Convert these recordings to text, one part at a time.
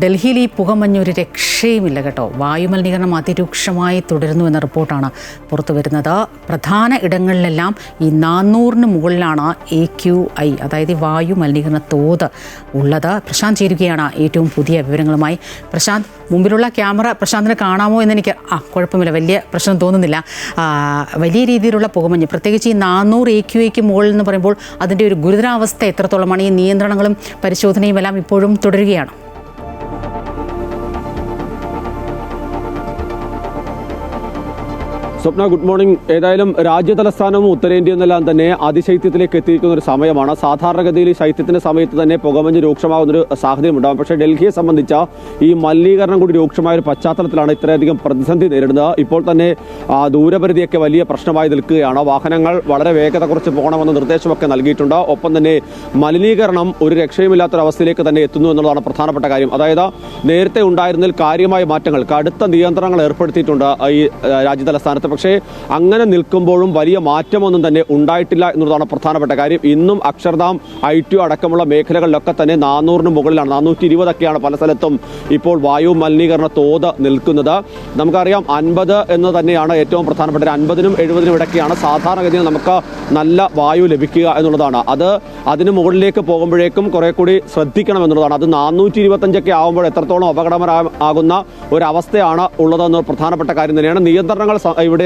ഡൽഹിയിൽ ഈ പുകമഞ്ഞൊരു രക്ഷയുമില്ല കേട്ടോ. വായുമലിനീകരണം അതിരൂക്ഷമായി തുടരുന്നു എന്ന റിപ്പോർട്ടാണ് പുറത്തു വരുന്നത്. പ്രധാന ഇടങ്ങളിലെല്ലാം ഈ 400-ന് മുകളിലാണ് AQI, അതായത് വായു മലിനീകരണ തോത് ഉള്ളത്. പ്രശാന്ത് ചേരുകയാണ് ഏറ്റവും പുതിയ വിവരങ്ങളുമായി. പ്രശാന്ത്, മുമ്പിലുള്ള ക്യാമറ പ്രശാന്തിനെ കാണാമോ എന്നെനിക്ക് കുഴപ്പമില്ല, വലിയ പ്രശ്നം തോന്നുന്നില്ല. വലിയ രീതിയിലുള്ള പുകമഞ്ഞ്, പ്രത്യേകിച്ച് ഈ 400 AQIക്ക് മുകളിൽ എന്ന് പറയുമ്പോൾ അതിൻ്റെ ഒരു ഗുരുതരാവസ്ഥ എത്രത്തോളമാണ്? ഈ നിയന്ത്രണങ്ങളും പരിശോധനയും എല്ലാം ഇപ്പോഴും തുടരുകയാണ്. സ്വപ്ന, ഗുഡ് മോർണിംഗ്. ഏതായാലും രാജ്യതലസ്ഥാനവും ഉത്തരേന്ത്യയും എന്നെല്ലാം തന്നെ അതിശൈത്യത്തിലേക്ക് എത്തിയിരിക്കുന്ന ഒരു സമയമാണ്. സാധാരണഗതിയിൽ ശൈത്യത്തിന്റെ സമയത്ത് തന്നെ പുകമഞ്ഞ് രൂക്ഷമാകുന്നൊരു സാഹചര്യം ഉണ്ടാകും. പക്ഷേ ഡൽഹിയെ സംബന്ധിച്ച ഈ മലിനീകരണം കൂടി രൂക്ഷമായ ഒരു പശ്ചാത്തലത്തിലാണ് ഇത്രയധികം പ്രതിസന്ധി നേരിടുന്നത്. ഇപ്പോൾ തന്നെ ദൂരപരിധിയൊക്കെ വലിയ പ്രശ്നമായി നിൽക്കുകയാണ്. വാഹനങ്ങൾ വളരെ വേഗത കുറച്ച് പോകണമെന്ന നിർദ്ദേശമൊക്കെ നൽകിയിട്ടുണ്ട്. ഒപ്പം തന്നെ മലിനീകരണം ഒരു രക്ഷയുമില്ലാത്തൊരവസ്ഥയിലേക്ക് തന്നെ എത്തുന്നു എന്നുള്ളതാണ് പ്രധാനപ്പെട്ട കാര്യം. അതായത് നേരത്തെ ഉണ്ടായിരുന്നതിൽ കാര്യമായ മാറ്റങ്ങൾ, കടുത്ത നിയന്ത്രണങ്ങൾ ഏർപ്പെടുത്തിയിട്ടുണ്ട് ഈ രാജ്യതലസ്ഥാനത്ത്. പക്ഷേ അങ്ങനെ നിൽക്കുമ്പോഴും വലിയ മാറ്റമൊന്നും തന്നെ ഉണ്ടായിട്ടില്ല എന്നുള്ളതാണ് പ്രധാനപ്പെട്ട കാര്യം. ഇന്നും അക്ഷർധാം, ITO അടക്കമുള്ള മേഖലകളിലൊക്കെ തന്നെ 400-ന് മുകളിലാണ്, 420ഒക്കെയാണ് പല സ്ഥലത്തും ഇപ്പോൾ വായു മലിനീകരണ തോത് നിൽക്കുന്നത്. നമുക്കറിയാം 50 എന്ന് തന്നെയാണ് ഏറ്റവും പ്രധാനപ്പെട്ട. 50-നും 70-നും ഇടയ്ക്കാണ് സാധാരണഗതിയിൽ നമുക്ക് നല്ല വായു ലഭിക്കുക എന്നുള്ളതാണ്. അതിന് മുകളിലേക്ക് പോകുമ്പോഴേക്കും കുറെ കൂടി ശ്രദ്ധിക്കണം എന്നുള്ളതാണ്. അത് 425ഒക്കെ ആകുമ്പോൾ എത്രത്തോളം അപകടകരമാകുന്ന ഒരവസ്ഥയാണ് ഉള്ളതെന്ന് പ്രധാനപ്പെട്ട കാര്യം തന്നെയാണ്. നിയന്ത്രണങ്ങൾ ഇവിടെ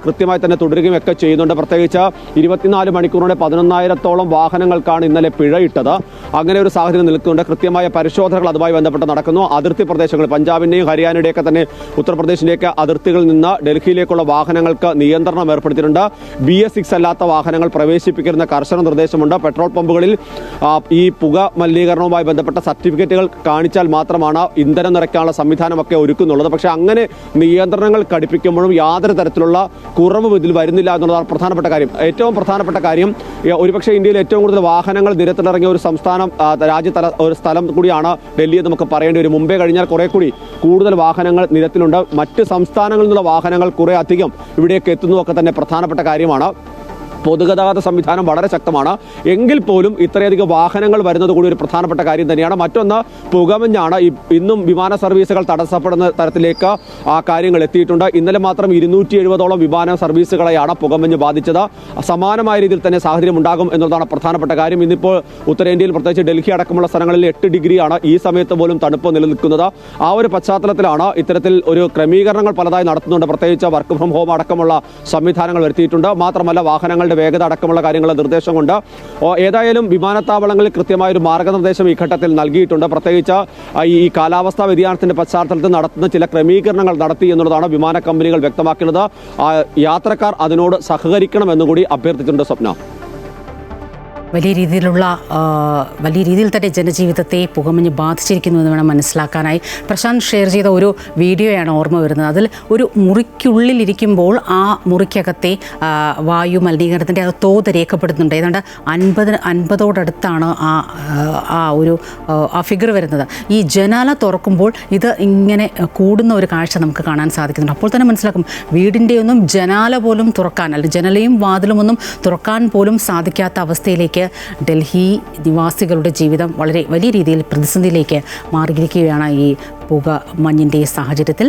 കൃത്യമായി തന്നെ തുടരുകയും ഒക്കെ ചെയ്യുന്നുണ്ട്. പ്രത്യേകിച്ച് 24 മണിക്കൂറിനുള്ളിൽ 11,000-ഓളം വാഹനങ്ങൾക്കാണ് ഇന്നലെ പിഴയിട്ടത്. അങ്ങനെ ഒരു സാഹചര്യം നിൽക്കുന്നുണ്ട്. കൃത്യമായ പരിശോധനകൾ അതുമായി ബന്ധപ്പെട്ട് നടക്കുന്നു. അതിർത്തി പ്രദേശങ്ങൾ, പഞ്ചാബിന്റെയും ഹരിയാനയുടെയൊക്കെ തന്നെ ഉത്തർപ്രദേശിന്റെയൊക്കെ അതിർത്തികളിൽ നിന്ന് ഡൽഹിയിലേക്കുള്ള വാഹനങ്ങൾക്ക് നിയന്ത്രണം ഏർപ്പെടുത്തിയിട്ടുണ്ട്. BS6 അല്ലാത്ത വാഹനങ്ങൾ പ്രവേശിപ്പിക്കുന്ന കർശന നിർദ്ദേശമുണ്ട്. പെട്രോൾ പമ്പുകളിൽ ഈ പുക മലിനീകരണവുമായി ബന്ധപ്പെട്ട സർട്ടിഫിക്കറ്റുകൾ കാണിച്ചാൽ മാത്രമാണ് ഇന്ധനം നിറയ്ക്കാനുള്ള സംവിധാനമൊക്കെ ഒരുക്കുന്നുള്ളത്. പക്ഷേ അങ്ങനെ നിയന്ത്രണങ്ങൾ കടുപ്പിക്കുമ്പോഴും യാതൊരു തരത്തിലുള്ള കുറവ് ഇതിൽ വരുന്നില്ല എന്നുള്ളതാണ് പ്രധാനപ്പെട്ട കാര്യം. ഏറ്റവും പ്രധാനപ്പെട്ട കാര്യം, ഒരുപക്ഷെ ഇന്ത്യയിൽ ഏറ്റവും കൂടുതൽ വാഹനങ്ങൾ നിരത്തിലിറങ്ങിയ ഒരു സംസ്ഥാനം, ഒരു സ്ഥലം കൂടിയാണ് ഡൽഹി എന്ന് നമുക്ക് പറയേണ്ടി വരും. മുമ്പേ കഴിഞ്ഞാൽ കുറെ കൂടി കൂടുതൽ വാഹനങ്ങൾ നിരത്തിലുണ്ട്. മറ്റ് സംസ്ഥാനങ്ങളിൽ നിന്നുള്ള വാഹനങ്ങൾ കുറെ അധികം ഇവിടേക്ക് എത്തുന്നതൊക്കെ തന്നെ പ്രധാനപ്പെട്ട കാര്യമാണ്. പൊതുഗതാഗത സംവിധാനം വളരെ ശക്തമാണ്. എങ്കിൽ പോലും ഇത്രയധികം വാഹനങ്ങൾ വരുന്നത് കൂടി ഒരു പ്രധാനപ്പെട്ട കാര്യം തന്നെയാണ്. മറ്റൊന്ന് പുകമഞ്ഞാണ്. ഇന്നും വിമാന സർവീസുകൾ തടസ്സപ്പെടുന്ന തരത്തിലേക്ക് കാര്യങ്ങൾ എത്തിയിട്ടുണ്ട്. ഇന്നലെ മാത്രം 270ഓളം വിമാന സർവീസുകളെയാണ് പുകമഞ്ഞ് ബാധിച്ചത്. സമാനമായ രീതിയിൽ തന്നെ സാഹചര്യം ഉണ്ടാകും എന്നുള്ളതാണ് പ്രധാനപ്പെട്ട കാര്യം. ഇന്നിപ്പോൾ ഉത്തരേന്ത്യയിൽ, പ്രത്യേകിച്ച് ഡൽഹി അടക്കമുള്ള സ്ഥലങ്ങളിൽ 8 ഡിഗ്രിയാണ് ഈ സമയത്ത് പോലും തണുപ്പ് നിലനിൽക്കുന്നത്. ആ ഒരു പശ്ചാത്തലത്തിലാണ് ഇത്തരത്തിൽ ഒരു ക്രമീകരണങ്ങൾ പലതായി നടത്തുന്നുണ്ട്. പ്രത്യേകിച്ച് വർക്ക് ഫ്രം ഹോം അടക്കമുള്ള സംവിധാനങ്ങൾ വരുത്തിയിട്ടുണ്ട്. മാത്രമല്ല വാഹനങ്ങളുടെ വേഗത അടക്കമുള്ള കാര്യങ്ങളുടെ നിർദ്ദേശം കൊണ്ട് ഏതായാലും വിമാനത്താവളങ്ങളിൽ കൃത്യമായൊരു മാർഗനിർദ്ദേശം ഈ ഘട്ടത്തിൽ നൽകിയിട്ടുണ്ട്. പ്രത്യേകിച്ച് ഈ കാലാവസ്ഥാ വ്യതിയാനത്തിന്റെ പശ്ചാത്തലത്തിൽ നടത്തുന്ന ചില ക്രമീകരണങ്ങൾ നടത്തി എന്നുള്ളതാണ് വിമാന കമ്പനികൾ വ്യക്തമാക്കുന്നത്. യാത്രക്കാർ അതിനോട് സഹകരിക്കണമെന്നുകൂടി അഭ്യർത്ഥിച്ചിട്ടുണ്ട്. സ്വപ്ന, വലിയ രീതിയിൽ തന്നെ ജനജീവിതത്തെ പുകമഞ്ഞ് ബാധിച്ചിരിക്കുന്നു എന്ന് വേണം മനസ്സിലാക്കാനായി. പ്രശാന്ത് ഷെയർ ചെയ്ത ഒരു വീഡിയോയാണ് ഓർമ്മ വരുന്നത്. അതിൽ ഒരു മുറിക്കുള്ളിലിരിക്കുമ്പോൾ ആ മുറിക്കകത്തെ വായു മലിനീകരണത്തിൻ്റെ തോത് രേഖപ്പെടുത്തുന്നുണ്ട്. ഏതാണ്ട് 50ഓടടുത്താണ് ആ ഫിഗർ വരുന്നത്. ഈ ജനാല തുറക്കുമ്പോൾ ഇത് ഇങ്ങനെ കൂടുന്ന ഒരു കാഴ്ച നമുക്ക് കാണാൻ സാധിക്കുന്നുണ്ട്. അപ്പോൾ തന്നെ മനസ്സിലാക്കും, വീടിൻ്റെ ഒന്നും ജനാല പോലും തുറക്കാൻ, അല്ലെങ്കിൽ ജനലയും വാതിലുമൊന്നും തുറക്കാൻ പോലും സാധിക്കാത്ത അവസ്ഥയിലേക്ക് ഡൽഹി നിവാസികളുടെ ജീവിതം വളരെ വലിയ രീതിയിൽ പ്രതിസന്ധിയിലേക്ക് മാറിയിരിക്കുകയാണ് ഈ പുക മഞ്ഞിൻ്റെ സാഹചര്യത്തിൽ.